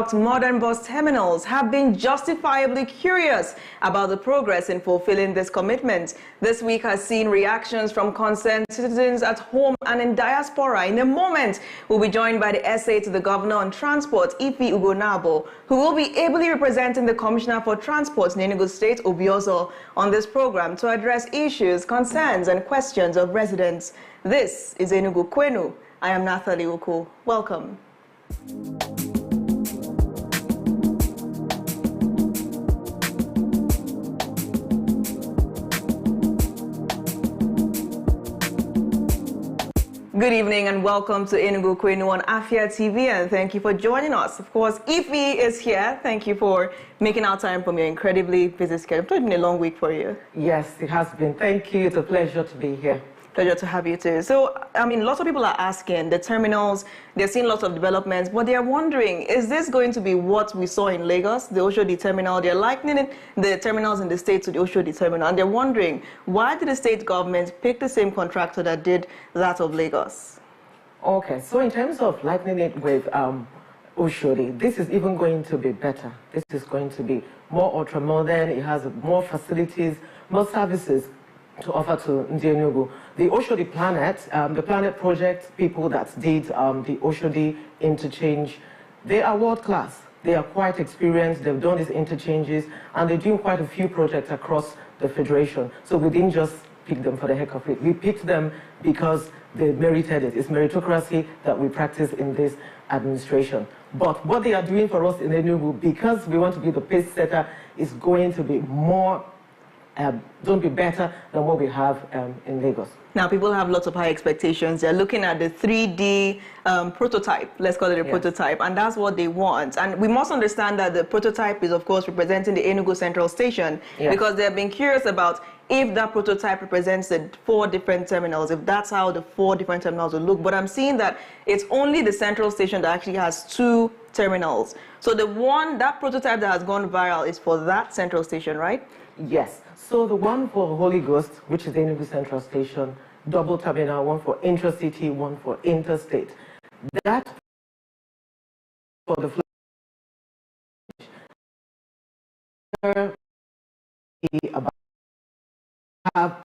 construct modern bus terminals have been justifiably curious about the progress in fulfilling this commitment. This week has seen reactions from concerned citizens at home and in diaspora. In a moment, we'll be joined by the SA to the Governor on Transport, Ife Ugonabo, who will be ably representing the Commissioner for Transport in Enugu State, Obiozo, on this program to address issues, concerns, and questions of residents. This is Enugu Kwenu. I am Nathalie Uku. Welcome. Good evening and welcome to Enugu Kwenu on Afia TV, and thank you for joining us. Of course, Ife is here. Thank you for making our time from your incredibly busy schedule. It's been a long week for you. Yes, it has been. Thank you. It's a pleasure to be here. Pleasure to have you too. So, I mean, lots of people are asking, the terminals, they're seeing lots of developments, but they're wondering, is this going to be what we saw in Lagos, the Oshodi terminal? They're likening the terminals in the state to the Oshodi terminal, and they're wondering, why did the state government pick the same contractor that did that of Lagos? Okay, so in terms of likening it with Oshodi, this is even going to be better. This is going to be more ultra-modern, it has more facilities, more services to offer to Enugu. The Oshodi Planet, the Planet project people that did the Oshodi interchange, they are world class. They are quite experienced, they've done these interchanges, and they're doing quite a few projects across the Federation. So we didn't just pick them for the heck of it. We picked them because they merited it. It's meritocracy that we practice in this administration. But what they are doing for us in Enugu, because we want to be the pace setter, is going to be more don't be better than what we have in Lagos. Now, people have lots of high expectations. They're looking at the 3D prototype, let's call it a prototype, and that's what they want. And we must understand that the prototype is, of course, representing the Enugu Central Station, because they've been curious about if that prototype represents the 4 different terminals, if that's how the 4 different terminals will look. But I'm seeing that it's only the Central Station that actually has 2 terminals. So that prototype that has gone viral is for that Central Station, right? Yes. So the one for Holy Ghost, which is the Enugu Central Station, double terminal, one for Intercity, one for Interstate. That for the about have,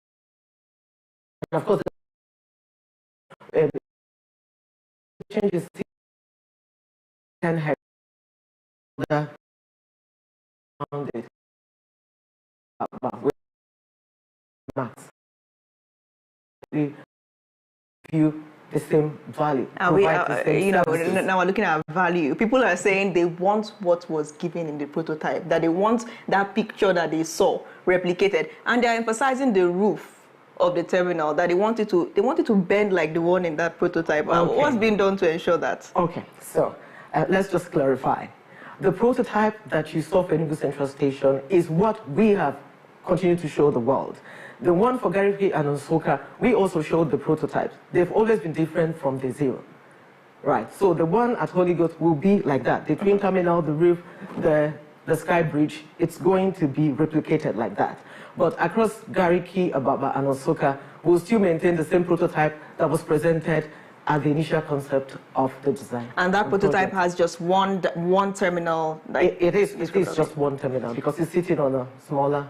and of course, changes 10 hectares around it. We view the same value. Now we're looking at value. People are saying they want what was given in the prototype, that they want that picture that they saw replicated, and they're emphasizing the roof of the terminal, that they wanted to bend like the one in that prototype. Okay. What's been done to ensure that? Okay, so let's just clarify. The prototype that you saw for Enugu Central Station is what we have continued to show the world. The one for Gariki and Onsoka, we also showed the prototypes. They've always been different from the zero. Right, so the one at Holy Ghost will be like that. The twin terminal, the roof, the sky bridge, it's going to be replicated like that. But across Gariki, Ababa, and Onsoka, we'll still maintain the same prototype that was presented at the initial concept of the design. And that prototype has just one terminal? It is just one terminal because it's sitting on a smaller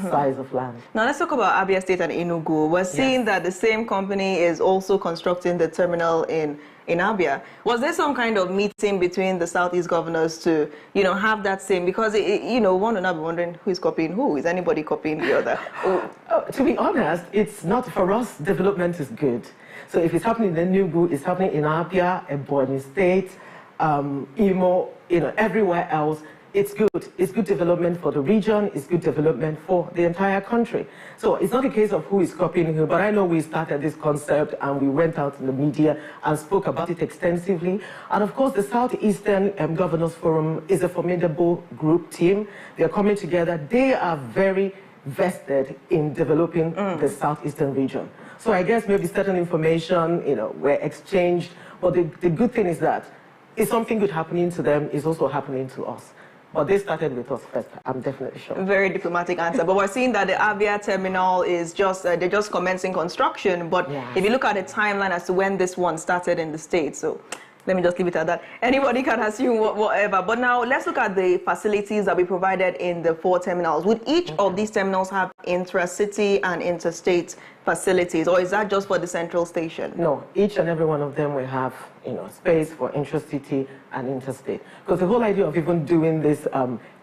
size of land. Now let's talk about Abia State and Enugu. We're seeing that the same company is also constructing the terminal in Abia. Was there some kind of meeting between the Southeast governors to, have that same, because, one will not be wondering who is copying who. Is anybody copying the other? To be honest, it's not, for us, development is good. So if it's happening in Enugu, it's happening in Abia, Ebonyi State, Imo, everywhere else. It's good. It's good development for the region. It's good development for the entire country. So it's not a case of who is copying who, but I know we started this concept and we went out in the media and spoke about it extensively. And of course, the Southeastern Governors Forum is a formidable group team. They're coming together. They are very vested in developing the Southeastern region. So I guess maybe certain information, were exchanged. But the good thing is that if something good happening to them, is also happening to us. But they started with us first, I'm definitely sure. Very diplomatic answer. But we're seeing that the Abia terminal is just, they're just commencing construction. But if you look at the timeline as to when this one started in the States, so Let me just leave it at that. Anybody can assume whatever. But now let's look at the facilities that we provided in the 4 terminals. Would each of these terminals have intra-city and interstate facilities, or is that just for the central station? No, each and every one of them will have, space for intra-city and interstate. Because the whole idea of even doing this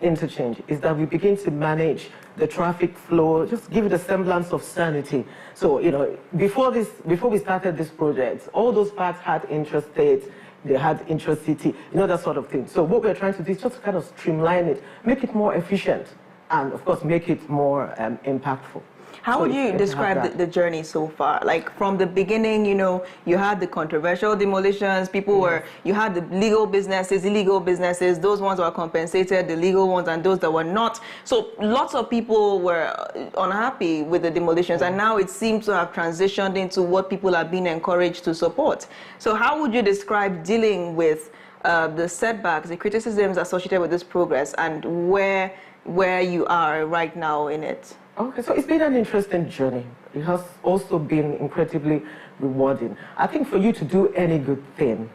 interchange is that we begin to manage the traffic flow, just give it a semblance of sanity. So, before we started this project, all those parts had intrastate, they had intra-city, that sort of thing. So what we're trying to do is just kind of streamline it, make it more efficient, and of course make it more impactful. How would you describe the journey so far? Like from the beginning, you had the controversial demolitions, you had the legal businesses, illegal businesses, those ones were compensated, the legal ones and those that were not. So lots of people were unhappy with the demolitions, and now it seems to have transitioned into what people are being encouraged to support. So how would you describe dealing with the setbacks, the criticisms associated with this progress, and where you are right now in it? Okay, so it's been an interesting journey. It has also been incredibly rewarding. I think for you to do any good thing,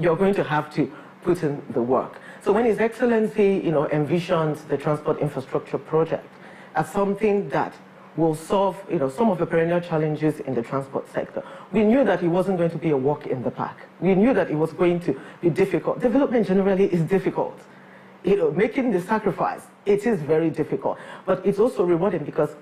you're going to have to put in the work. So when His Excellency, envisions the transport infrastructure project as something that will solve, some of the perennial challenges in the transport sector, we knew that it wasn't going to be a walk in the park. We knew that it was going to be difficult. Development generally is difficult. Making the sacrifice, it is very difficult, but it's also rewarding because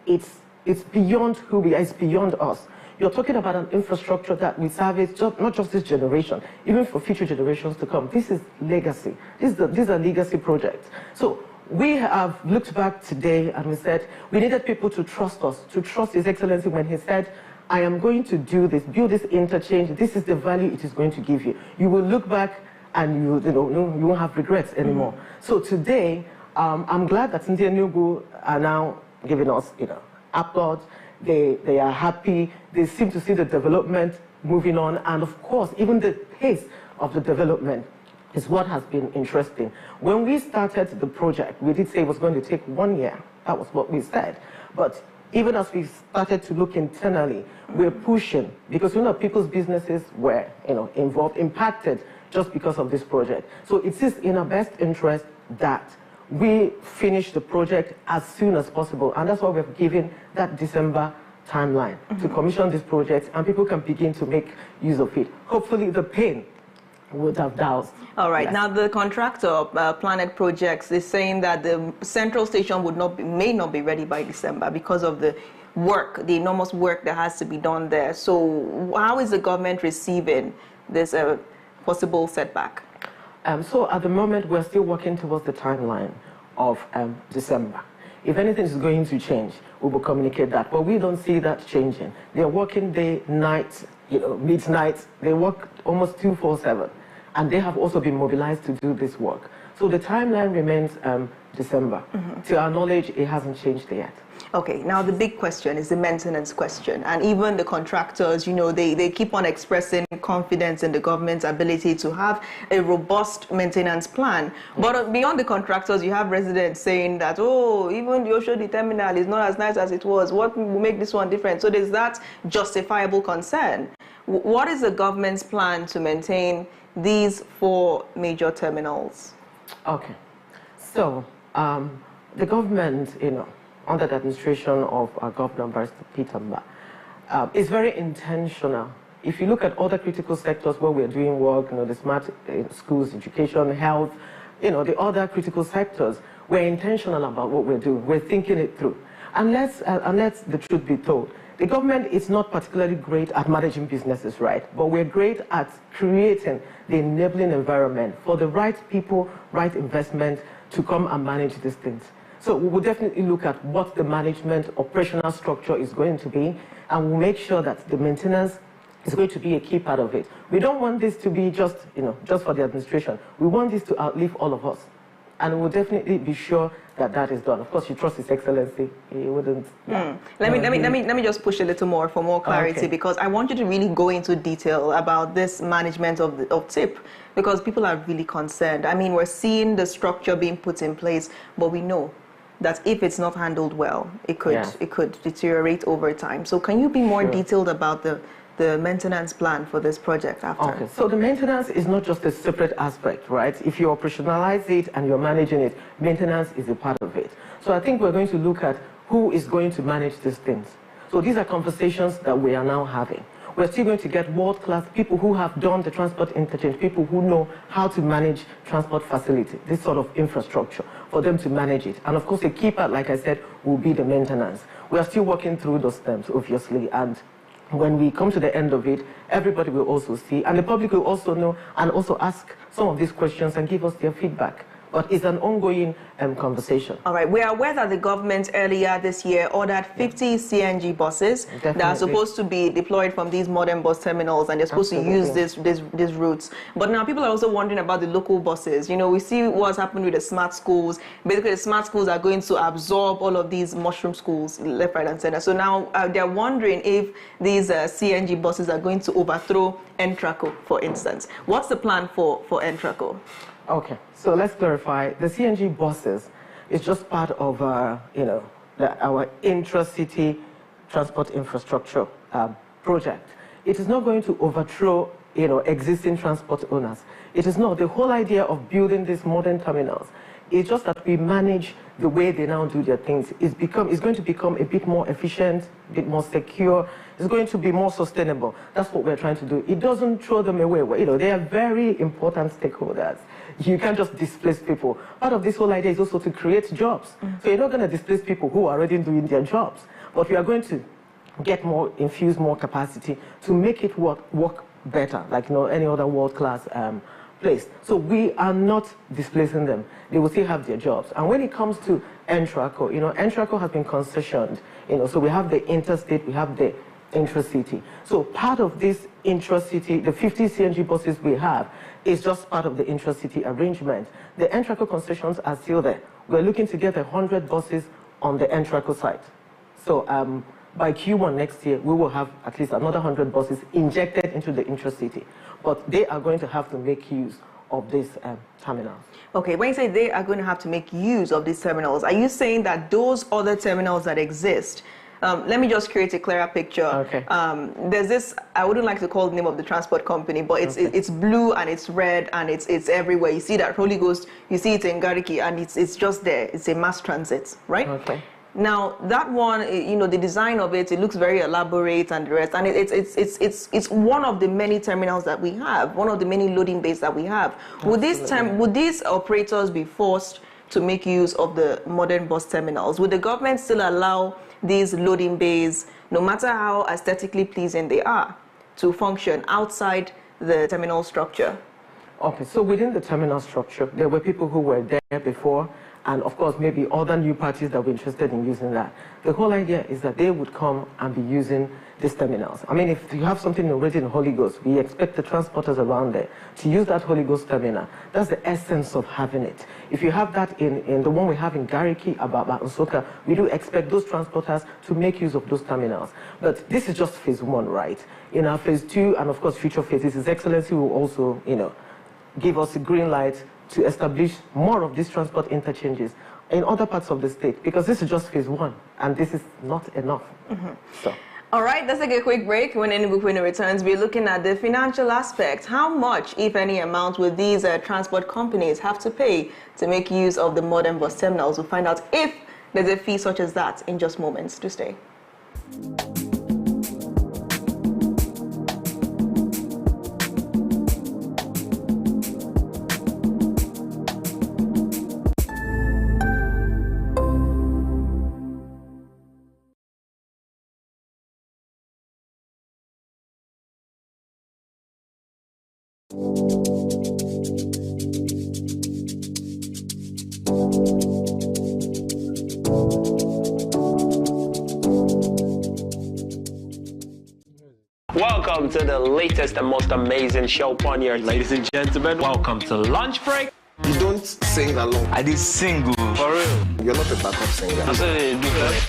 it's beyond who we are, it's beyond us. You're talking about an infrastructure that we service not just this generation, even for future generations to come. This is legacy. These are legacy projects. So we have looked back today and we said we needed people to trust us, to trust His Excellency when he said, I am going to do this, build this interchange, this is the value it is going to give you. You will look back and you won't have regrets anymore. So today, I'm glad that Enugu are now giving us, applause. They are happy. They seem to see the development moving on, and of course, even the pace of the development is what has been interesting. When we started the project, we did say it was going to take 1 year. That was what we said. But even as we started to look internally, we're pushing because people's businesses were, involved, impacted just because of this project. So it is in our best interest that we finish the project as soon as possible. And that's why we've given that December timeline to commission this project, and people can begin to make use of it. Hopefully the pain would have doused. All right. Yes. Now the contractor, Planet Projects, is saying that the central station may not be ready by December because of the enormous work that has to be done there. So how is the government receiving this possible setback? So at the moment, we're still working towards the timeline of December. If anything is going to change, we will communicate that. But we don't see that changing. They're working day, night, midnight. They work almost 24/7. And they have also been mobilized to do this work. So the timeline remains December. To our knowledge, it hasn't changed yet. Okay, now the big question is the maintenance question. And even the contractors, they keep on expressing confidence in the government's ability to have a robust maintenance plan. But beyond the contractors, you have residents saying that, even the Oshodi terminal is not as nice as it was. What will make this one different? So there's that justifiable concern. What is the government's plan to maintain these 4 major terminals? Okay, so the government, under the administration of our Governor, Barrister Peter Mba, is very intentional. If you look at other critical sectors where we're doing work, the smart schools, education, health, the other critical sectors, we're intentional about what we're doing. We're thinking it through. And let's the truth be told. The government is not particularly great at managing businesses, right? But we're great at creating the enabling environment for the right people, right investment to come and manage these things. So we will definitely look at what the management operational structure is going to be, and we'll make sure that the maintenance is going to be a key part of it. We don't want this to be just for the administration. We want this to outlive all of us. And we'll definitely be sure that is done. Of course, you trust His Excellency. He wouldn't. Let me just push a little more for more clarity, because I want you to really go into detail about this management of TIP, because people are really concerned. I mean, we're seeing the structure being put in place, but we know that if it's not handled well, it could deteriorate over time. So can you be more detailed about the maintenance plan for this project after? Okay, so the maintenance is not just a separate aspect, right? If you operationalize it and you're managing it, maintenance is a part of it. So I think we're going to look at who is going to manage these things. So these are conversations that we are now having. We're still going to get world-class people who have done the transport interchange, people who know how to manage transport facility, this sort of infrastructure, for them to manage it. And of course, a key part, like I said, will be the maintenance. We are still working through those terms, obviously, and when we come to the end of it, everybody will also see, and the public will also know, and also ask some of these questions and give us their feedback. But it's an ongoing conversation. All right. We are aware that the government earlier this year ordered 50 CNG buses that are supposed to be deployed from these modern bus terminals, and they're supposed to use these routes. But now people are also wondering about the local buses. You know, we see what's happened with the smart schools. Basically, the smart schools are going to absorb all of these mushroom schools left, right, and center. So now they're wondering if these CNG buses are going to overthrow Entraco, for instance. What's the plan for Entraco? Okay, so let's clarify. The CNG buses is just part of, you know, our intra-city transport infrastructure project. It is not going to overthrow, you know, existing transport owners. It is not. The whole idea of building these modern terminals is just that we manage the way they now do their things. It's going to become a bit more efficient, a bit more secure. It's going to be more sustainable. That's what we're trying to do. It doesn't throw them away. You know, they are very important stakeholders. You can't just displace people. Part of this whole idea is also to create jobs. So you're not going to displace people who are already doing their jobs, but we are going to infuse more capacity to make it work better, like, you know, any other world-class place. So we are not displacing them. They will still have their jobs. And when it comes to Entraco, you know, Entraco has been concessioned. You know, so we have the Interstate, we have the intra-city. So part of this intra-city, the 50 CNG buses we have, is just part of the intra-city arrangement. The Entraco concessions are still there. We're looking to get 100 buses on the Entraco site. So by Q1 next year, we will have at least another 100 buses injected into the intra-city. But they are going to have to make use of these terminals. Okay, when you say they are going to have to make use of these terminals, are you saying that those other terminals that exist, let me just create a clearer picture. Okay. There's this, I wouldn't like to call the name of the transport company, but it's blue and it's red and it's everywhere. You see that Holy Ghost, you see it in Gariki, and it's just there. It's a mass transit, right? Okay. Now that one, you know, the design of it looks very elaborate and the rest, and it's one of the many terminals that we have, one of the many loading bays that we have. Would these operators be forced to make use of the modern bus terminals? Would the government still allow these loading bays, no matter how aesthetically pleasing they are, to function outside the terminal structure? Okay, so within the terminal structure, there were people who were there before, and of course maybe other new parties that were interested in using that. The whole idea is that they would come and be using these terminals. I mean, if you have something already in Holy Ghost, we expect the transporters around there to use that Holy Ghost terminal. That's the essence of having it. If you have that in the one we have in Gariki, Ababa, and Soka, we do expect those transporters to make use of those terminals. But this is just phase one, right? In our phase two, and of course future phases, His Excellency will also, you know, give us a green light to establish more of these transport interchanges in other parts of the state, because this is just phase one, and this is not enough. So. All right, let's take a quick break. When Enugu Kwenu returns, we're looking at the financial aspect. How much, if any amount, will these transport companies have to pay to make use of the modern bus terminals? We'll find out if there's a fee such as that in just moments. To stay. Welcome to the latest and most amazing show on your. Ladies and gentlemen, welcome to Lunch Break. You don't sing along. I did sing for real. You're not a backup singer. That's what they do.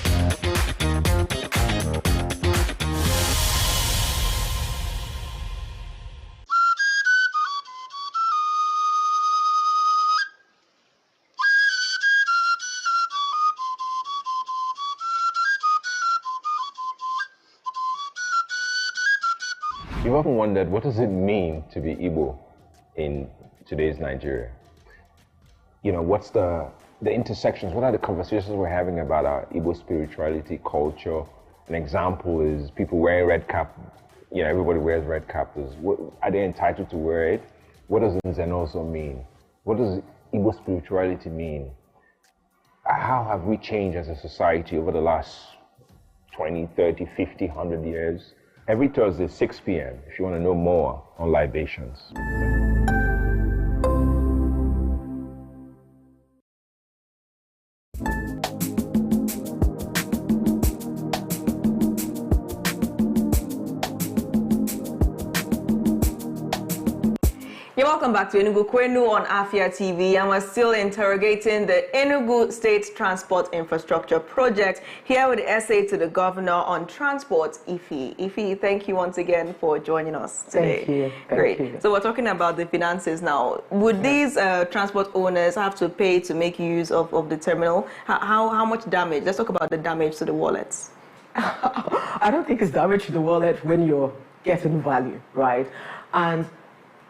You've often wondered, what does it mean to be Igbo in today's Nigeria? You know, what's the intersections? What are the conversations we're having about our Igbo spirituality, culture? An example is people wearing red cap. You know, everybody wears red cap. Are they entitled to wear it? What does Nzenoso mean? What does Igbo spirituality mean? How have we changed as a society over the last 20, 30, 50, 100 years? Every Thursday, 6 p.m., if you want to know more on libations. Welcome back to Enugu Kwenu on Afia TV, and we're still interrogating the Enugu State Transport Infrastructure Project here with the essay to the governor on transport, Ife. Ife, thank you once again for joining us today. Thank you. Great. Thank you. So we're talking about the finances now. Would these transport owners have to pay to make use of the terminal? How much damage? Let's talk about the damage to the wallets. I don't think it's damage to the wallet when you're getting value, right? And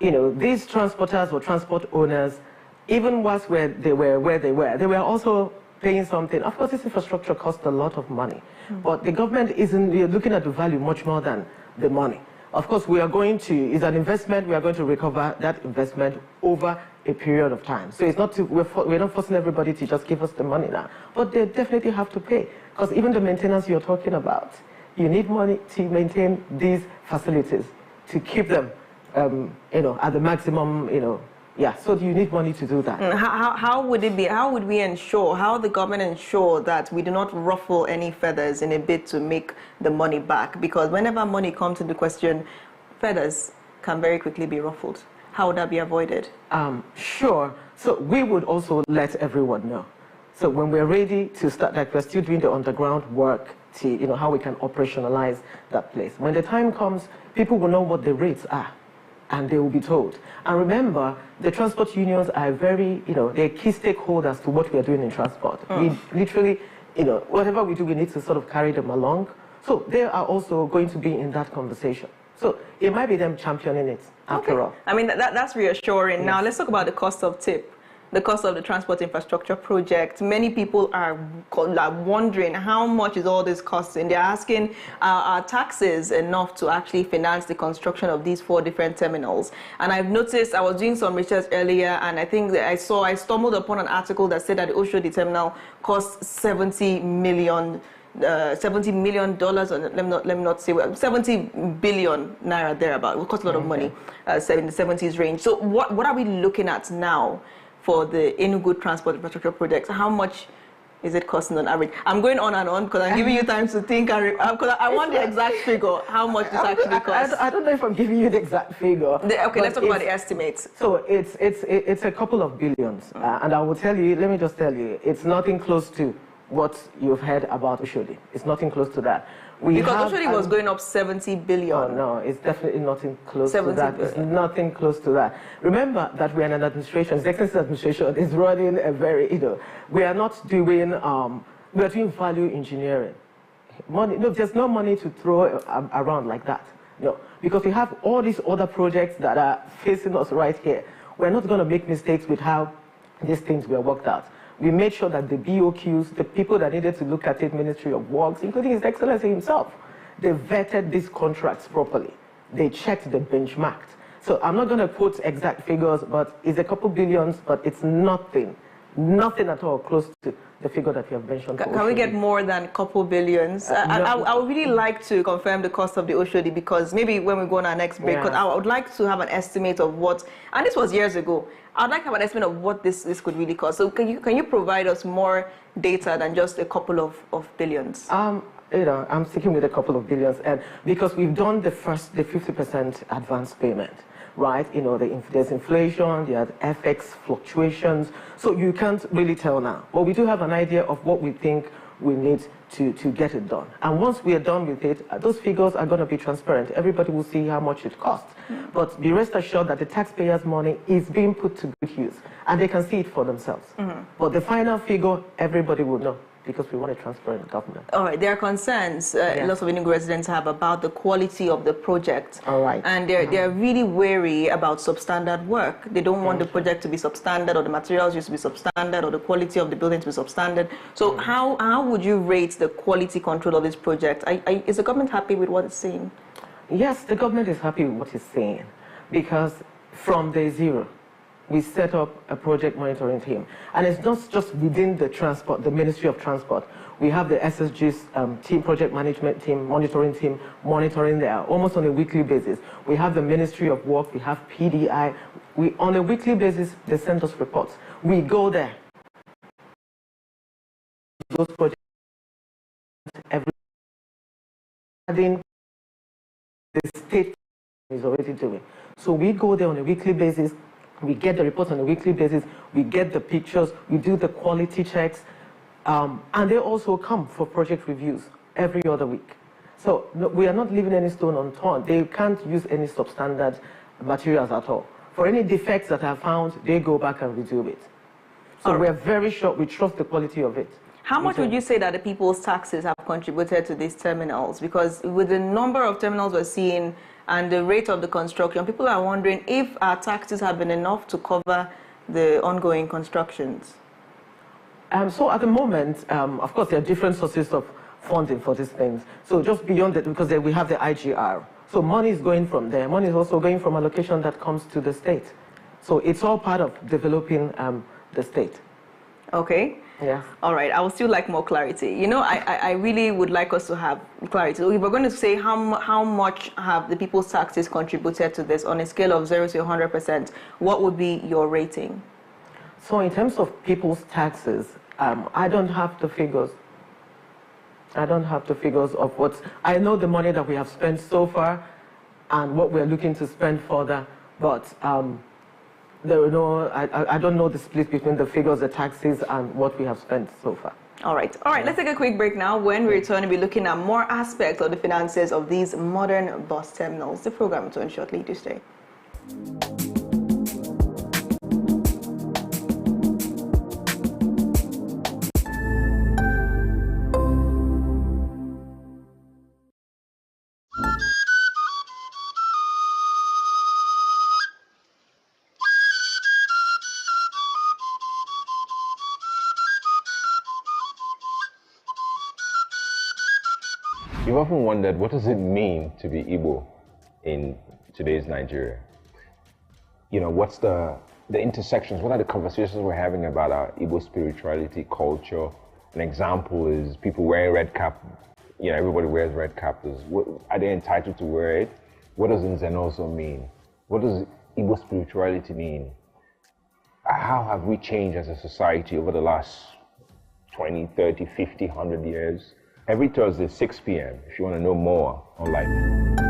you know, these transporters or transport owners, even whilst where they were also paying something. Of course, this infrastructure costs a lot of money, but the government isn't looking at the value much more than the money. Of course, it's an investment, we are going to recover that investment over a period of time. So it's not we're not forcing everybody to just give us the money now, but they definitely have to pay, because even the maintenance you're talking about, you need money to maintain these facilities, to keep them you know, at the maximum, you know, yeah, so you need money to do that. How would the government ensure that we do not ruffle any feathers in a bid to make the money back? Because whenever money comes into question, feathers can very quickly be ruffled. How would that be avoided? Sure. So we would also let everyone know. So when we're ready to start, like we're still doing the underground work to, you know, how we can operationalize that place. When the time comes, people will know what the rates are, and they will be told. And remember, the transport unions are very, you know, they're key stakeholders to what we are doing in transport. We literally, you know, whatever we do, we need to sort of carry them along. So they are also going to be in that conversation. So it might be them championing it, after all. I mean, that's reassuring. Yes. Now, let's talk about the cost of TIP. The cost of the transport infrastructure project. Many people are wondering how much is all this costing. They're asking, are taxes enough to actually finance the construction of these 4 different terminals? And I've noticed, I was doing some research earlier, and I think that I stumbled upon an article that said that the Oshodi terminal costs $70 million. $70 million, let me not say, 70 billion naira thereabout. It will cost a lot of money, in the 70s range. So what are we looking at now for the Enugu Transport Infrastructure Project? How much is it costing on average? I'm going on and on because I'm giving you time to think, because I want the exact figure, how much this actually costs. I don't know if I'm giving you the exact figure. Okay, let's talk about the estimates. So it's a couple of billions. And I will tell you, let me just tell you, it's nothing close to what you've heard about Oshodi. It's nothing close to that. Because Oshodi was going up 70 billion. Oh, no, it's definitely nothing close to that. It's nothing close to that. Remember that we're in an administration, the Executive Administration is running a very, you know, we are not doing, we are doing value engineering. Money, no, there's no money to throw around like that. No, because we have all these other projects that are facing us right here. We're not going to make mistakes with how these things were worked out. We made sure that the BOQs, the people that needed to look at it, Ministry of Works, including His Excellency himself, they vetted these contracts properly. They checked, they benchmarked. So I'm not going to quote exact figures, but it's a couple billions, but it's nothing at all close to the figure that you have mentioned. Can we get more than a couple billions? I would really like to confirm the cost of the Oshodi, because maybe when we go on our next break, because I would like to have an estimate of what, and this was years ago, I'd like to have an estimate of what this could really cost. So can you provide us more data than just a couple of billions? You know, I'm sticking with a couple of billions, and because we've done the 50% advance payment, right? You know, there's inflation, there's FX fluctuations, so you can't really tell now. But we do have an idea of what we think we need to get it done. And once we are done with it, those figures are going to be transparent. Everybody will see how much it costs. But be rest assured that the taxpayers' money is being put to good use, and they can see it for themselves. But the final figure, everybody will know. because we want a transparent government. All right, there are concerns lots of Enugu residents have about the quality of the project. All right. And they're really wary about substandard work. They don't want the project to be substandard, or the materials used to be substandard, or the quality of the building to be substandard. So how would you rate the quality control of this project? Is the government happy with what it's saying? Yes, the government is happy with what it's saying, because from day zero, we set up a project monitoring team. And it's not just within the Ministry of Transport. We have the SSG's team, project management team, monitoring there almost on a weekly basis. We have the Ministry of Work, we have PDI. On a weekly basis, they send us reports. We go there. Those projects every the state is already doing. So we go there on a weekly basis, we get the reports on a weekly basis, we get the pictures, we do the quality checks, and they also come for project reviews every other week. So no, we are not leaving any stone unturned. They can't use any substandard materials at all. For any defects that are found, they go back and redo it. So we're very sure, we trust the quality of it. How much would you say that the people's taxes have contributed to these terminals? Because with the number of terminals we're seeing and the rate of the construction, people are wondering if our taxes have been enough to cover the ongoing constructions. So at the moment, of course, there are different sources of funding for these things. So just beyond that, because we have the IGR. So money is going from there. Money is also going from allocation that comes to the state. So it's all part of developing the state. Okay. Yeah. All right. I would still like more clarity. You know, I really would like us to have clarity. So if we're going to say how much have the people's taxes contributed to this on a scale of 0 to 100%, what would be your rating? So in terms of people's taxes, I don't have the figures. I don't have the figures of what... I know the money that we have spent so far and what we're looking to spend further, but there are no... I don't know the split between the figures, the taxes, and what we have spent so far. All right. All right, let's take a quick break now. When we return, we'll be looking at more aspects of the finances of these modern bus terminals. The program will return shortly. Do stay. You've often wondered, what does it mean to be Igbo in today's Nigeria? You know, what's the intersections? What are the conversations we're having about our Igbo spirituality, culture? An example is people wearing red cap. You know, everybody wears red cap. Are they entitled to wear it? What does Nzenozo mean? What does Igbo spirituality mean? How have we changed as a society over the last 20, 30, 50, 100 years? Every Thursday, 6 p.m., if you want to know more on Lightning.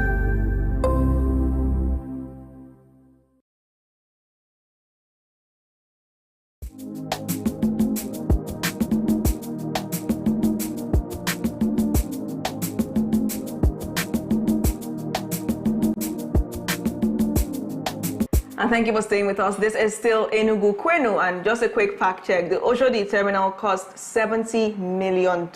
And thank you for staying with us. This is still Enugu Kwenu, and just a quick fact check. The Oshodi terminal cost $70 million,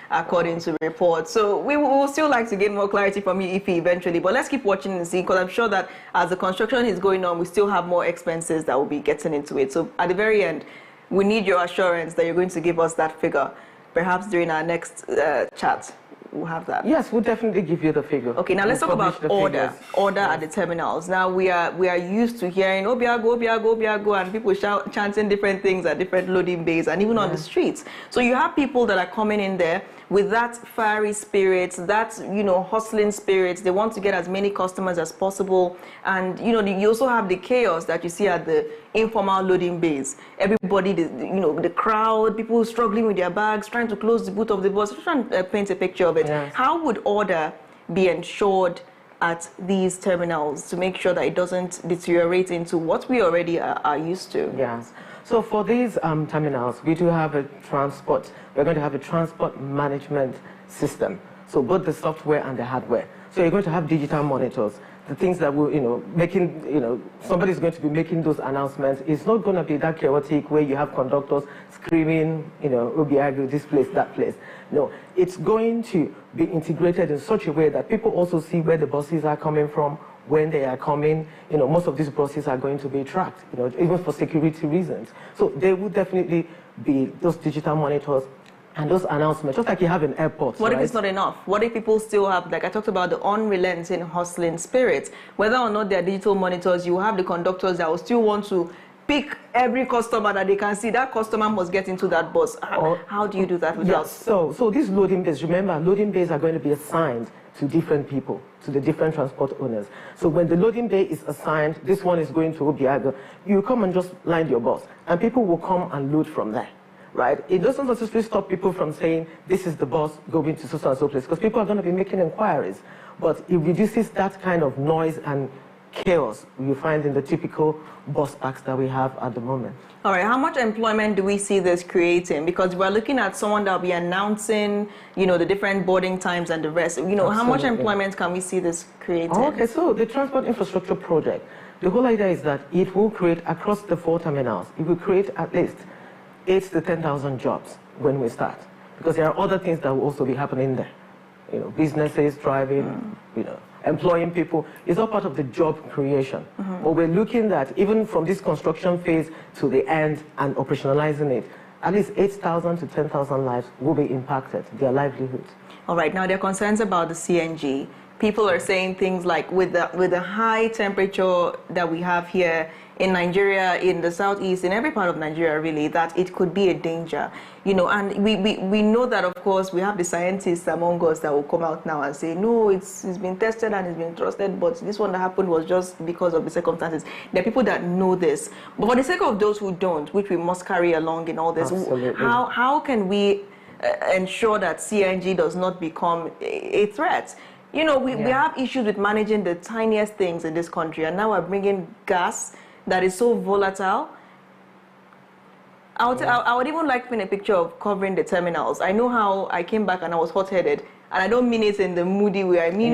according to reports. So we will still like to get more clarity from you, Ife, eventually. But let's keep watching and see, because I'm sure that as the construction is going on, we still have more expenses that will be getting into it. So at the very end, we need your assurance that you're going to give us that figure. Perhaps during our next chat, we'll have that. Yes, we'll definitely give you the figure. Okay, now let's talk about order at the terminals. Now we are used to hearing Obiago, Obiago, Obiago, and people chanting different things at different loading bays and even on the streets. So you have people that are coming in there with that fiery spirit, that, you know, hustling spirit. They want to get as many customers as possible. And, you know, you also have the chaos that you see at the informal loading bays. Everybody, the crowd, people struggling with their bags, trying to close the boot of the bus, trying to paint a picture of it. Yes. How would order be ensured at these terminals to make sure that it doesn't deteriorate into what we already are used to? Yes. So for these terminals, we do have we're going to have a transport management system. So both the software and the hardware. So you're going to have digital monitors the things that will, somebody's going to be making those announcements. It's not going to be that chaotic where you have conductors screaming, Obiago, this place, that place. No, it's going to be integrated in such a way that people also see where the buses are coming from, when they are coming. Most of these buses are going to be tracked, even for security reasons. So there will definitely be those digital monitors and those announcements, just like you have in airports. What right? if it's not enough? What if people still have, like I talked about, the unrelenting, hustling spirit? Whether or not they're digital monitors, you have the conductors that will still want to pick every customer that they can see. That customer must get into that bus. How do you do that without? Yes, so these loading bays, remember, loading bays are going to be assigned to different people, to the different transport owners. So when the loading bay is assigned, this one is going to Obiago, you come and just line your bus, and people will come and load from there. Right? It doesn't necessarily stop people from saying, this is the bus going to so and so place, because people are going to be making inquiries. But it reduces that kind of noise and chaos you find in the typical bus parks that we have at the moment. All right, how much employment do we see this creating? Because we're looking at someone that will be announcing, the different boarding times and the rest. How much employment can we see this creating? Okay, so the transport infrastructure project, the whole idea is that it will create, across the 4 terminals, it will create at least 8,000 to 10,000 jobs when we start, because there are other things that will also be happening there. Businesses, driving, employing people. It's all part of the job creation. But we're looking at, even from this construction phase to the end and operationalizing it, at least 8,000 to 10,000 lives will be impacted, their livelihoods. All right, now there are concerns about the CNG. People are saying things like, with the high temperature that we have here in Nigeria, in the southeast, in every part of Nigeria really, that it could be a danger. And we know that, of course, we have the scientists among us that will come out now and say, no, it's been tested and it's been trusted, but this one that happened was just because of the circumstances. There are people that know this. But for the sake of those who don't, which we must carry along in all this, how can we ensure that CNG does not become a threat? We have issues with managing the tiniest things in this country, and now we're bringing gas that is so volatile. I would even like to paint a picture of covering the terminals. I know how I came back and I was hot-headed, and I don't mean it in the moody way. I mean,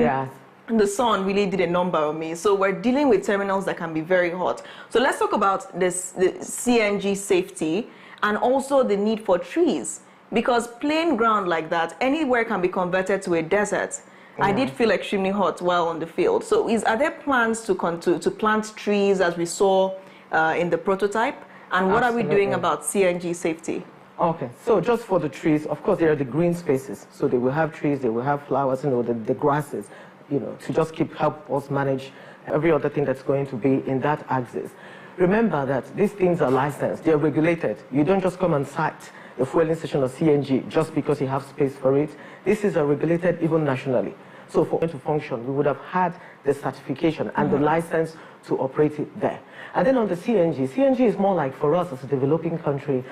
the sun really did a number on me. So we're dealing with terminals that can be very hot. So let's talk about the CNG safety and also the need for trees, because plain ground like that, anywhere can be converted to a desert. I did feel extremely hot while on the field. So are there plans to plant trees as we saw in the prototype? And what are we doing about CNG safety? Okay, so just for the trees, of course, there are the green spaces. So they will have trees, they will have flowers, the grasses, to just help us manage every other thing that's going to be in that axis. Remember that these things are licensed, they're regulated. You don't just come and site a fueling station of CNG just because you have space for it. This is regulated even nationally. So for it to function, we would have had the certification and the license to operate it there. And then on the CNG is more like, for us as a developing country,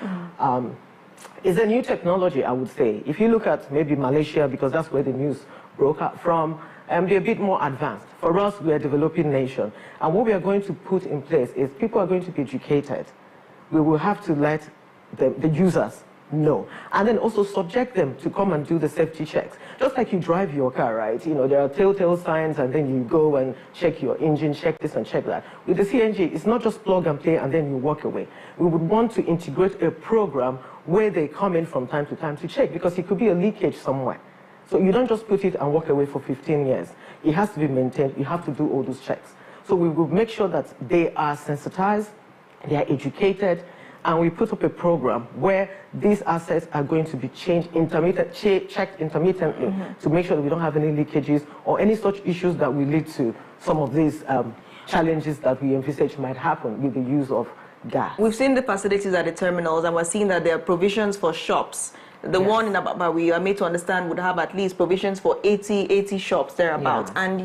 it's a new technology, I would say. If you look at maybe Malaysia, because that's where the news broke out from, they're a bit more advanced. For us, we're a developing nation. And what we are going to put in place is people are going to be educated. We will have to let the users know. And then also subject them to come and do the safety checks. Just like you drive your car, right? There are telltale signs, and then you go and check your engine, check this and check that. With the CNG, it's not just plug and play and then you walk away. We would want to integrate a program where they come in from time to time to check, because it could be a leakage somewhere. So you don't just put it and walk away for 15 years. It has to be maintained. You have to do all those checks. So we will make sure that they are sensitized, they are educated, and we put up a program where these assets are going to be checked intermittently to make sure that we don't have any leakages or any such issues that will lead to some of these challenges that we envisage might happen with the use of gas. We've seen the facilities at the terminals, and we're seeing that there are provisions for shops. The one in Ababa, we are made to understand, would have at least provisions for 80 shops thereabouts. And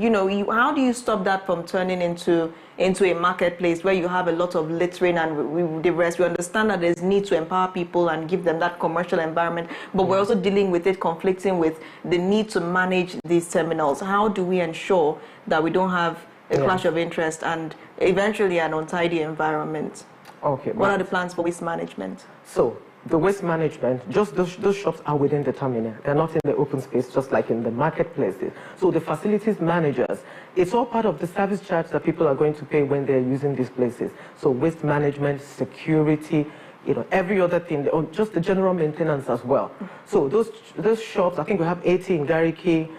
how do you stop that from turning into a marketplace where you have a lot of littering and the rest? We understand that there's need to empower people and give them that commercial environment, but we're also dealing with it conflicting with the need to manage these terminals. How do we ensure that we don't have a clash of interest and eventually an untidy environment? Okay. What are the plans for waste management? So the waste management, just those shops are within the terminal. They're not in the open space, just like in the marketplaces. So the facilities managers, it's all part of the service charge that people are going to pay when they're using these places. So waste management, security, every other thing, or just the general maintenance as well. So those shops, I think we have 80 in Gariki,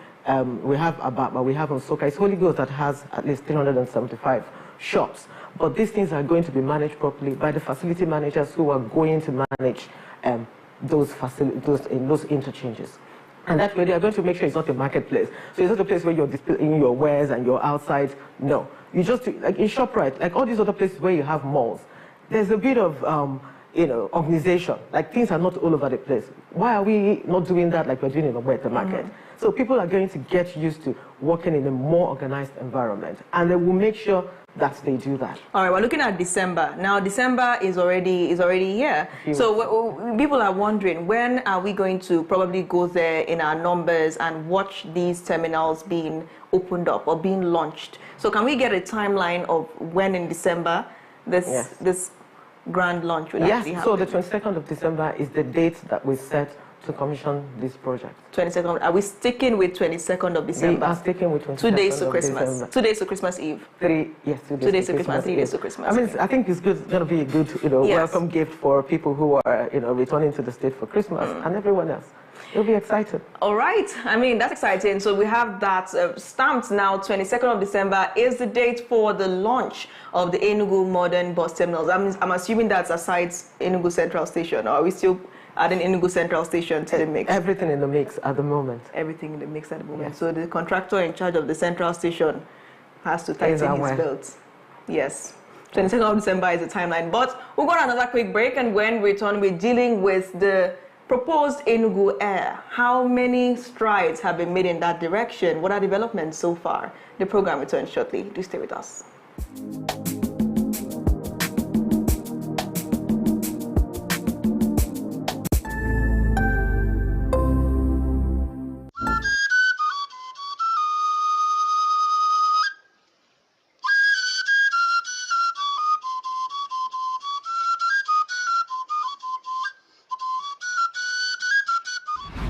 we have Ababa, we have on Soka. It's Holy Ghost that has at least 375 shops. But these things are going to be managed properly by the facility managers who are going to manage those interchanges. And that way they are going to make sure it's not a marketplace. So it's not a place where you're displaying your wares and you're outside. No. You just, like in ShopRite, like all these other places where you have malls, there's a bit of, organization. Like things are not all over the place. Why are we not doing that like we're doing in the market? So people are going to get used to working in a more organized environment. And they will make sure that they do that. All right, we're looking at December. Now, December is already here. So people are wondering, when are we going to probably go there in our numbers and watch these terminals being opened up or being launched? So can we get a timeline of when in December this grand launch will actually happen? So the 22nd of December is the date that we set to commission this project. 22nd. Are we sticking with 22nd of December? We are sticking with 22nd 2 days to Christmas. December. 2 days to Christmas Eve. 2 days to Christmas, 3 days to Christmas. I mean, I think it's going to be a good, welcome gift for people who are, returning to the state for Christmas and everyone else. You'll be excited. All right. I mean, that's exciting. So we have that stamped now. 22nd of December is the date for the launch of the Enugu modern bus terminals. I'm assuming that's aside Enugu Central Station, or are we still adding Enugu Central Station to the mix? Everything in the mix at the moment. Everything in the mix at the moment. Yes. So the contractor in charge of the Central Station has to tighten his belt. Yes. 22nd of December is the timeline. But we'll go on another quick break, and when we return, we're dealing with the proposed Enugu Air. How many strides have been made in that direction? What are developments so far? The program returns shortly. Do stay with us.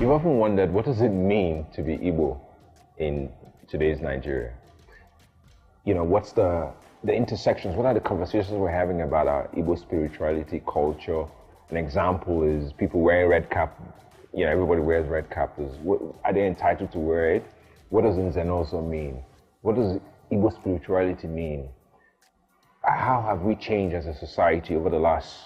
You've often wondered, what does it mean to be Igbo in today's Nigeria? What's the intersections? What are the conversations we're having about our Igbo spirituality, culture? An example is people wearing red cap. Everybody wears red cap. Are they entitled to wear it? What does Nzenoso mean? What does Igbo spirituality mean? How have we changed as a society over the last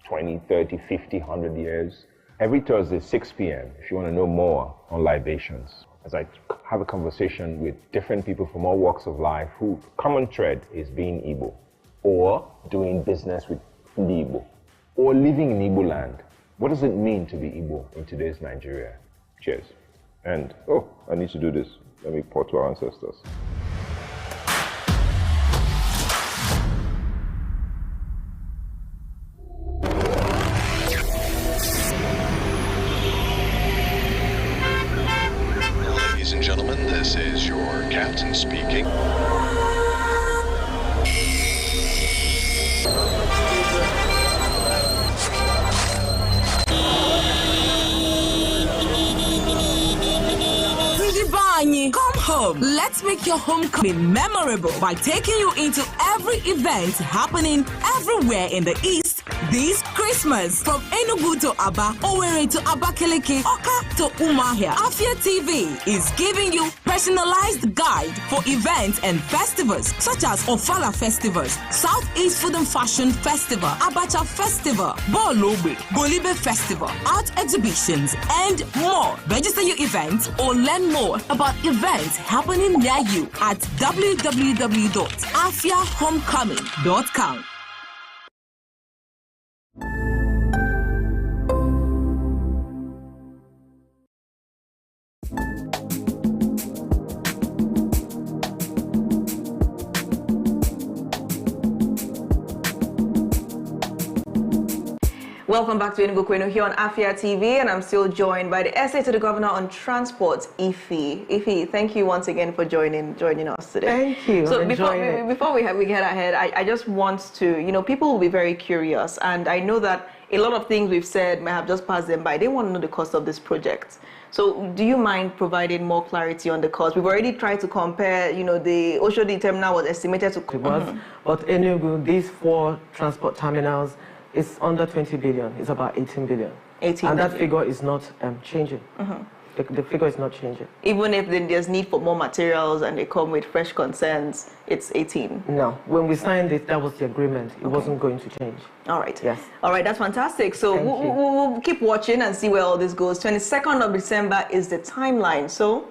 20, 30, 50, 100 years? Every Thursday, 6 p.m., if you want to know more on libations, as I have a conversation with different people from all walks of life who common thread is being Igbo, or doing business with the Igbo, or living in Igbo land. What does it mean to be Igbo in today's Nigeria? Cheers. And, I need to do this. Let me pour to our ancestors. Ladies and gentlemen, this is your captain speaking. Come home. Let's make your homecoming memorable by taking you into every event happening everywhere in the East this Christmas. From Enugu to Aba, Owerri to Abakaliki, Oka to Umuahia, Afia TV is giving you personalized guide for events and festivals such as Ofala Festivals, Southeast Food and Fashion Festival, Abacha Festival, Bolobe, Golibe Festival, art exhibitions, and more. Register your event or learn more about events happening near you at www.afiahomecoming.com. Welcome back to Enugu Kwenu here on Afia TV, and I'm still joined by the essay to the Governor on Transport, Ife. Ife, thank you once again for joining us today. Thank you. So before we get ahead, I just want to, people will be very curious, and I know that a lot of things we've said may have just passed them by. They want to know the cost of this project. So do you mind providing more clarity on the cost? We've already tried to compare, the Oshodi terminal was estimated to... It was, but Enugu, these 4 transport terminals, is under 20 billion. It's about 18 billion. 18 and billion. That figure is not changing. The figure is not changing. Even if there's need for more materials and they come with fresh concerns, it's 18? No. When we signed it, that was the agreement. It wasn't going to change. All right. Yes. All right, that's fantastic. So we'll keep watching and see where all this goes. 22nd of December is the timeline. So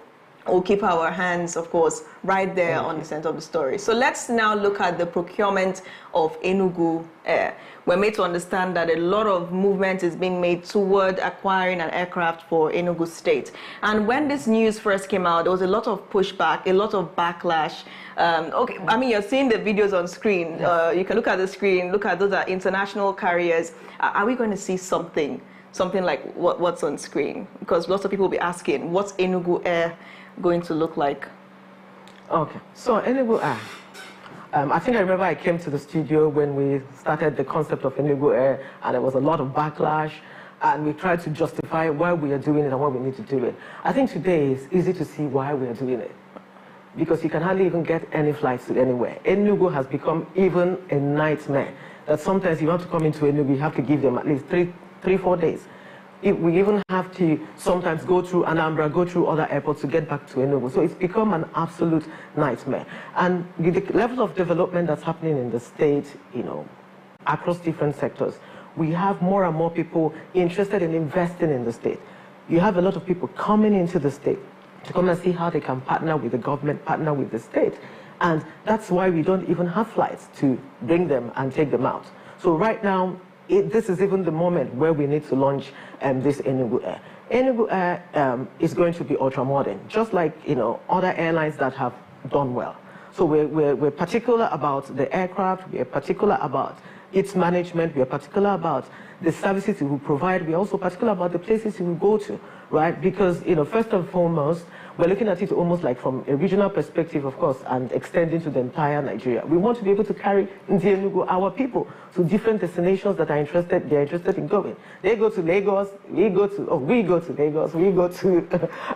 we'll keep our hands, of course, right there on the center of the story. So let's now look at the procurement of Enugu Air. We're made to understand that a lot of movement is being made toward acquiring an aircraft for Enugu State. And when this news first came out, there was a lot of pushback, a lot of backlash. Okay, I mean, you're seeing the videos on screen. Yes. You can look at the screen, look at those are international carriers. Are we going to see something like what's on screen? Because lots of people will be asking, what's Enugu Air going to look like? Okay, so Enugu Air. I think I remember I came to the studio when we started the concept of Enugu Air, and there was a lot of backlash, and we tried to justify why we are doing it and why we need to do it. I think today it's easy to see why we are doing it, because you can hardly even get any flights to anywhere. Enugu has become even a nightmare, that sometimes you want to come into Enugu, you have to give them at least 3-4 days. We even have to sometimes go through Anambra, go through other airports to get back to Enugu. So it's become an absolute nightmare. And the level of development that's happening in the state, across different sectors, we have more and more people interested in investing in the state. You have a lot of people coming into the state to come and see how they can partner with the government, partner with the state. And that's why we don't even have flights to bring them and take them out. So right now, this is even the moment where we need to launch this Enugu Air. Enugu Air is going to be ultra-modern, just like other airlines that have done well. So we're particular about the aircraft, we're particular about its management, we're particular about the services it will provide, we're also particular about the places it will go to, right? Because, first and foremost, we're looking at it almost like from a regional perspective, of course, and extending to the entire Nigeria. We want to be able to carry into Enugu our people to different destinations that they're interested in going. They go to Lagos, we go to Lagos, we go to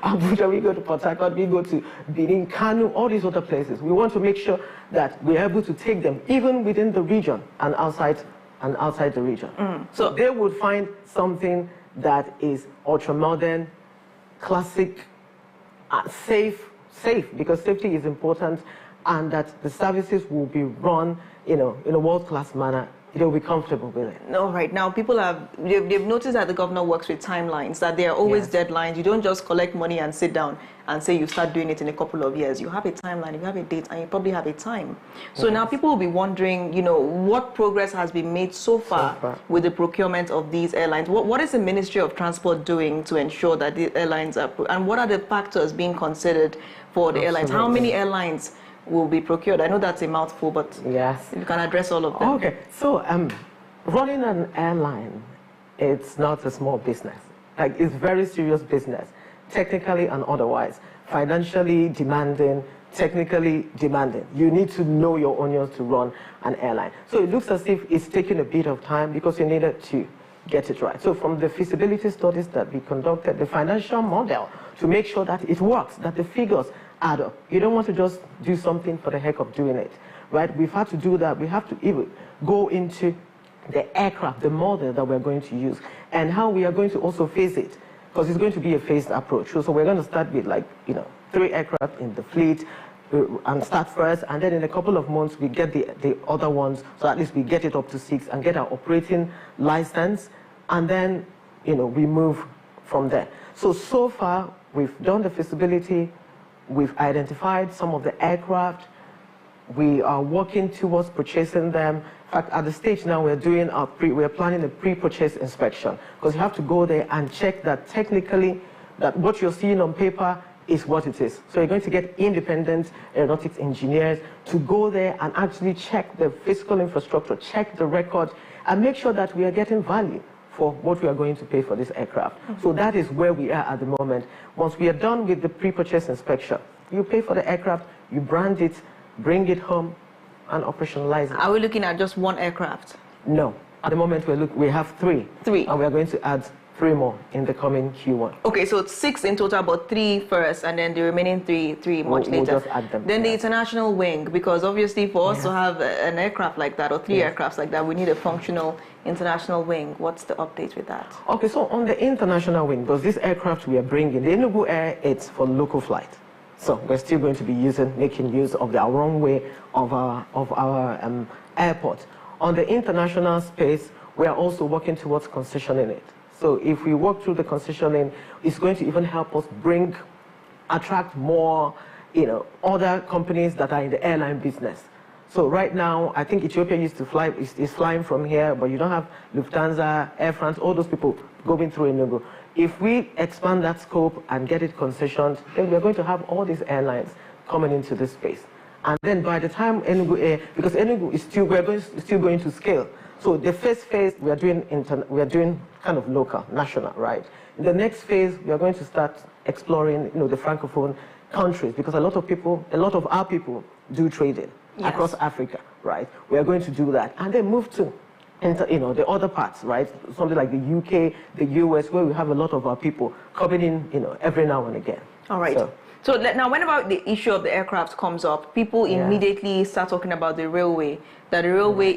Abuja, we go to Port Harcourt, we go to Benin, Kwenu, all these other places. We want to make sure that we're able to take them even within the region and outside the region. So they would find something that is ultra-modern, classic, safe, because safety is important, and that the services will be run, in a world-class manner. They'll be comfortable with it. No, right. Now, people they've noticed that the governor works with timelines, that there are always deadlines. You don't just collect money and sit down and say you start doing it in a couple of years. You have a timeline, you have a date, and you probably have a time. So now people will be wondering, what progress has been made so far with the procurement of these airlines. What is the Ministry of Transport doing to ensure that the airlines are, and what are the factors being considered for the airlines? How many airlines will be procured? I know that's a mouthful, but yes, you can address all of them. Okay, so running an airline, it's not a small business. It's very serious business, technically and otherwise. Financially demanding, technically demanding. You need to know your onions to run an airline. So it looks as if it's taking a bit of time because you needed to get it right. So from the feasibility studies that we conducted, the financial model to make sure that it works, that the figures add up. You don't want to just do something for the heck of doing it, right? We've had to do that. We have to even go into the aircraft, the model that we're going to use, and how we are going to also phase it, because it's going to be a phased approach. So we're going to start with 3 aircraft in the fleet and start first, and then in a couple of months we get the other ones, so at least we get it up to 6 and get our operating license, and then we move from there. So far we've done the feasibility. We've identified some of the aircraft. We are working towards purchasing them. In fact, at the stage now, we're planning a pre-purchase inspection, because you have to go there and check that technically that what you're seeing on paper is what it is. So you're going to get independent aeronautics engineers to go there and actually check the physical infrastructure, check the record, and make sure that we are getting value for what we are going to pay for this aircraft. So that is where we are at the moment. Once we are done with the pre-purchase inspection, you pay for the aircraft, you brand it, bring it home, and operationalize it. Are we looking at just one aircraft? No. At the moment, we have three. Three. And we are going to add 3 more in the coming Q1. Okay, so it's 6 in total, but 3 first, and then the remaining three much We'll later. just add them, Then the yeah. international wing, because obviously for us to have an aircraft like that, or 3 aircrafts like that, we need a functional international wing. What's the update with that? Okay, so on the international wing, because this aircraft we are bringing, the Enugu Air, it's for local flight. So we're still going to be making use of the runway of our airport. On the international space, we are also working towards concessioning it. So if we work through the concessioning, it's going to even help us attract more, other companies that are in the airline business. So right now, I think Ethiopia used to fly, is flying from here, but you don't have Lufthansa, Air France, all those people going through Enugu. If we expand that scope and get it concessioned, then we're going to have all these airlines coming into this space. And then by the time Enugu Air, because Enugu is still going to scale. So the first phase we are doing kind of local, national, right? In the next phase, we are going to start exploring, the francophone countries, because a lot of our people do trading across Africa, right? We are going to do that, and then move to, the other parts, right? Something like the UK, the US, where we have a lot of our people coming in, every now and again. All right. So now, whenever the issue of the aircraft comes up, people immediately start talking about the railway. That the railway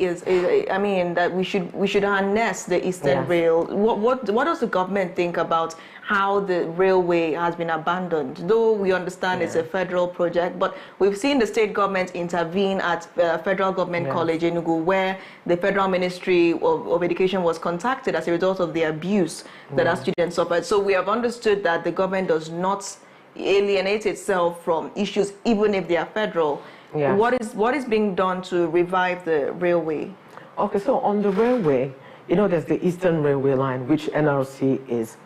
that we should harness the Eastern Rail. What does the government think about how the railway has been abandoned? Though we understand it's a federal project, but we've seen the state government intervene at Federal Government College Enugu, where the Federal Ministry of Education was contacted as a result of the abuse that our students suffered. So we have understood that the government does not alienate itself from issues, even if they are federal. Yeah. What is being done to revive the railway? Okay, so on the railway, there's the Eastern Railway line, which NRC is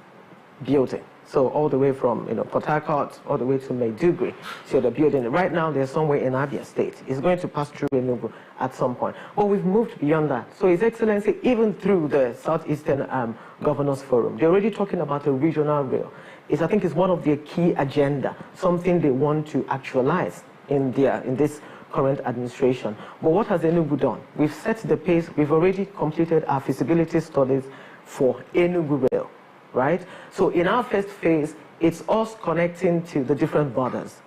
building. So all the way from Port Harcourt all the way to Maiduguri. So they're building it. Right now, there's somewhere in Abia State. It's going to pass through Enugu at some point. But we've moved beyond that. So His Excellency, even through the Southeastern Governors Forum, they're already talking about a regional rail. I think it's one of their key agenda, something they want to actualize in this current administration. But what has Enugu done? We've set the pace. We've already completed our feasibility studies for Enugu Rail, right? So in our first phase, it's us connecting to the different borders.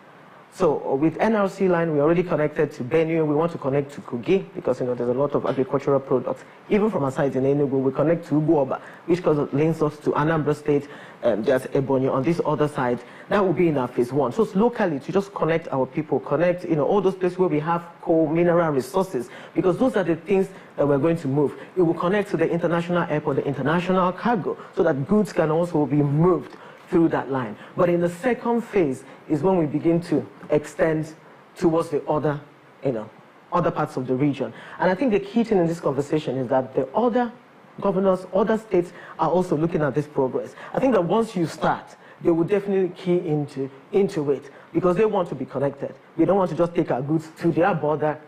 So with NRC line, we already connected to Benue. We want to connect to Kogi because there's a lot of agricultural products. Even from our side in Enugu, we connect to Uguoba, which links us to Anambra State. There's Ebonyi on this other side. That will be in our phase 1. So it's locally to just connect our people, connect all those places where we have coal, mineral resources, because those are the things that we're going to move. It will connect to the international airport, the international cargo, so that goods can also be moved through that line. But in the second phase is when we begin to extend towards the other parts of the region. And I think the key thing in this conversation is that the other governors, other states are also looking at this progress. I think that once you start, they will definitely key into it because they want to be connected. We don't want to just take our goods to their border,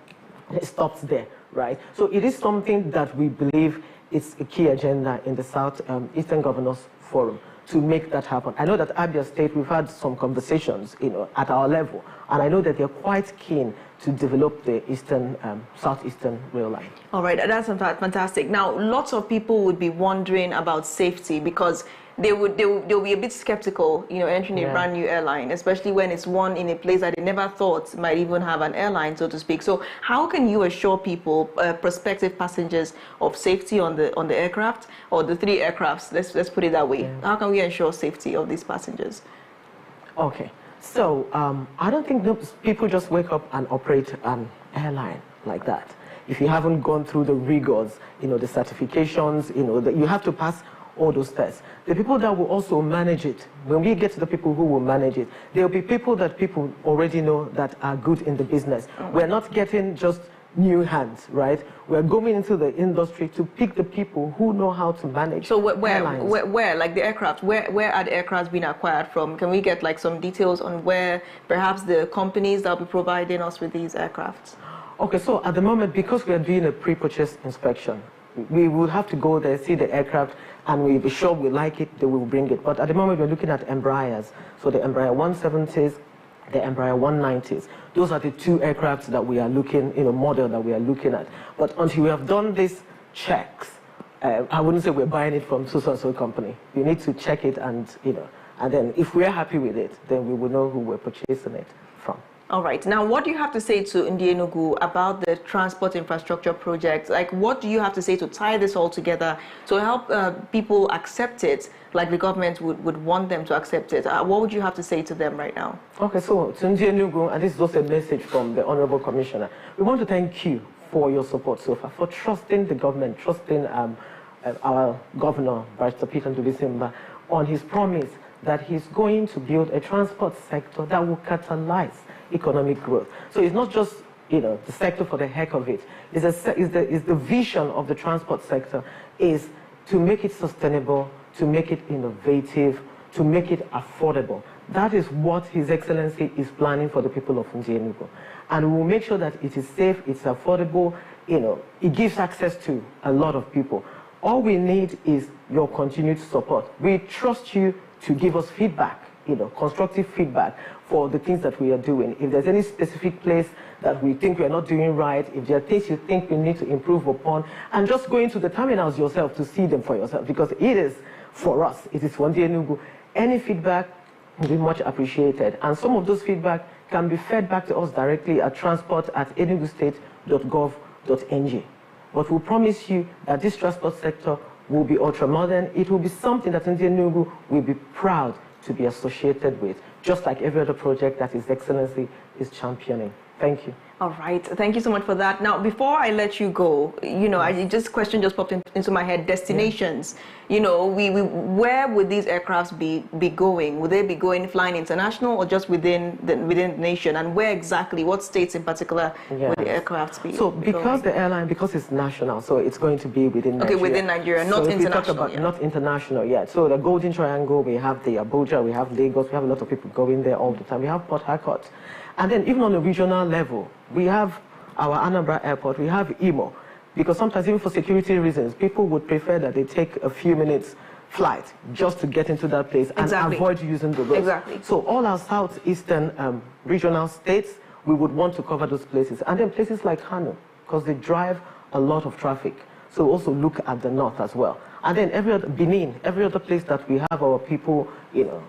it stops there, right? So it is something that we believe is a key agenda in the South Eastern Governors Forum to make that happen. I know that Abia State, we've had some conversations, at our level, and I know that they're quite keen to develop the Southeastern rail line. All right, that's fantastic. Now, lots of people would be wondering about safety because they'll be a bit skeptical, entering a brand new airline, especially when it's one in a place that they never thought might even have an airline, so to speak. So how can you assure people, prospective passengers, of safety on the aircraft or the 3 aircrafts? Let's put it that way. Yeah. How can we ensure safety of these passengers? Okay, so I don't think people just wake up and operate an airline like that. If you haven't gone through the rigors, the certifications, you have to pass all those tests. The people that will also manage it, when we get to the people who will manage it, there will be people that people already know that are good in the business. We're not getting just new hands, right? We're going into the industry to pick the people who know how to manage. So where like the aircraft, where are the aircraft being acquired from? Can we get like some details on where perhaps the companies that will be providing us with these aircrafts? Okay, so at the moment, because we are doing a pre-purchase inspection, we will have to go there, see the aircraft, and we'll be sure we like it, they will bring it. But at the moment, we're looking at Embraers. So the Embraer 170s, the Embraer 190s. Those are the two aircrafts that we are looking, model that we are looking at. But until we have done these checks, I wouldn't say we're buying it from so-and-so company. We need to check it and then if we're happy with it, then we will know who we're purchasing it from. All right. Now, what do you have to say to Enugu about the transport infrastructure project? Like, what do you have to say to tie this all together to help people accept it, like the government would want them to accept it? What would you have to say to them right now? Okay, so to Enugu, and this is also a message from the Honorable Commissioner, we want to thank you for your support so far, for trusting the government, trusting our Governor, Barrister Peter Ndubisimba, on his promise that he's going to build a transport sector that will catalyze economic growth. So it's not just the sector for the heck of it. It's the vision of the transport sector is to make it sustainable, to make it innovative, to make it affordable. That is what His Excellency is planning for the people of Enugu. And we will make sure that it is safe, it's affordable, it gives access to a lot of people. All we need is your continued support. We trust you to give us feedback, constructive feedback for the things that we are doing. If there's any specific place that we think we're not doing right, if there are things you think we need to improve upon, and just go into the terminals yourself to see them for yourself, because it is for us, it is for Enugu. Any feedback will be much appreciated. And some of those feedback can be fed back to us directly at transport@enugustate.gov.ng. But we promise you that this transport sector will be ultra-modern. It will be something that Enugu will be proud to be associated with, just like every other project that His Excellency is championing. Thank you. All right. Thank you so much for that. Now, before I let you go, question just popped into my head. Destinations. Where would these aircrafts be going? Would they be flying international or just within the nation? And where exactly? What states in particular would the aircrafts be? So because the airline, because it's national, so it's going to be within Nigeria. Okay, within Nigeria, not so international. If we talk about not international yet. So the Golden Triangle, we have the Abuja, we have Lagos, we have a lot of people going there all the time. We have Port Harcourt. And then even on a regional level, we have our Anambra Airport, we have Imo. Because sometimes even for security reasons, people would prefer that they take a few minutes flight just to get into that place and avoid using the roads. Exactly. So all our southeastern regional states, we would want to cover those places. And then places like Kano, because they drive a lot of traffic. So also look at the north as well. And then Benin, every other place that we have our people,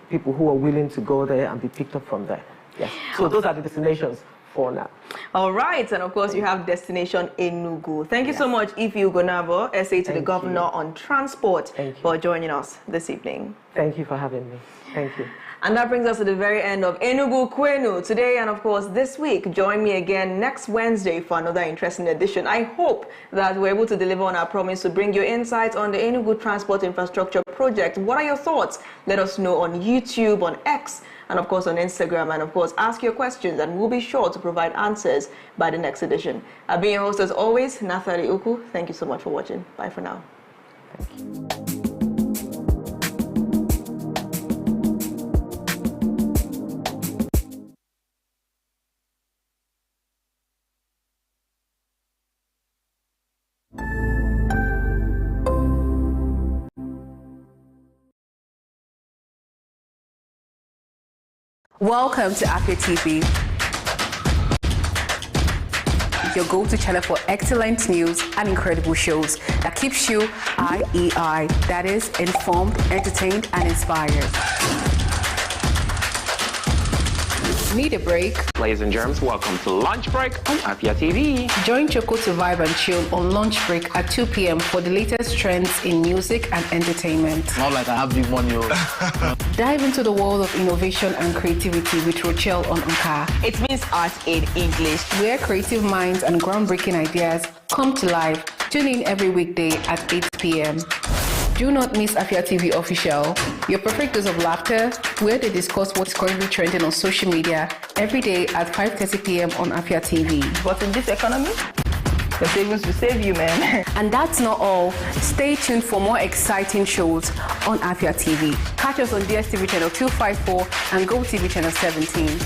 people who are willing to go there and be picked up from there. Yes. So those are the destinations for now. All right. And of course, you have destination Enugu. Thank you so much, Ife Ugonabo, SA to the Governor on Transport, for joining us this evening. Thank you for having me. Thank you. And that brings us to the very end of Enugu Kwenu today and of course this week. Join me again next Wednesday for another interesting edition. I hope that we're able to deliver on our promise to bring you insights on the Enugu Transport Infrastructure Project. What are your thoughts? Let us know on YouTube, on X, and of course on Instagram. And of course, ask your questions and we'll be sure to provide answers by the next edition. I've been your host as always, Nathali Uku. Thank you so much for watching. Bye for now. Thank you. Welcome to Apia TV, your go-to channel for excellent news and incredible shows that keeps you IEI, that is, informed, entertained, and inspired. Need a break? Ladies and germs, welcome to Lunch Break on Apia TV. Join Choco to vibe and chill on Lunch Break at 2 p.m. for the latest trends in music and entertainment. Not like I have big money. Dive into the world of innovation and creativity with Rochelle on Anka. It means art in English, where creative minds and groundbreaking ideas come to life. Tune in every weekday at 8 p.m. Do not miss Apia TV Official, your perfect dose of laughter, where they discuss what's currently trending on social media every day at 5:30 p.m. on Apia TV. But in this economy, the savings will save you, man. And that's not all. Stay tuned for more exciting shows on Apia TV. Catch us on DSTV channel 254 and GoTV channel 17.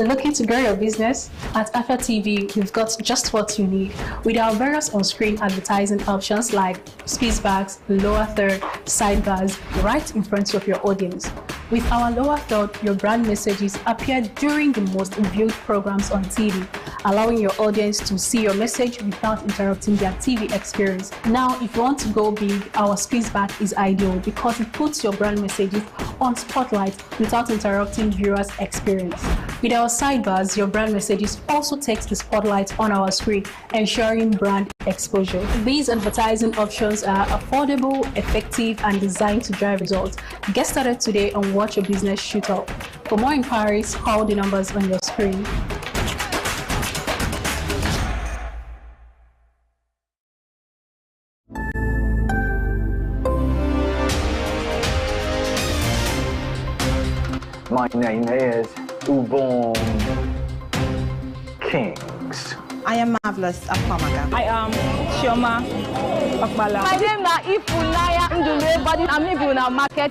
Looking to grow your business? At Afia TV, we've got just what you need. With our various on-screen advertising options like speechbacks, lower third, sidebars, right in front of your audience. With our lower third, your brand messages appear during the most viewed programs on TV, allowing your audience to see your message without interrupting their TV experience. Now, if you want to go big, our speechback is ideal because it puts your brand messages on spotlight without interrupting viewers' experience. With our sidebars, your brand messages also takes the spotlight on our screen, ensuring brand exposure. These advertising options are affordable, effective, and designed to drive results. Get started today and watch your business shoot up. For more inquiries, call the numbers on your screen. My name is Ubon Kings. I am Marvelous Akwamaga. I am Chioma Akbala. My name is Ifulaya Ndule, but I'm living in a market.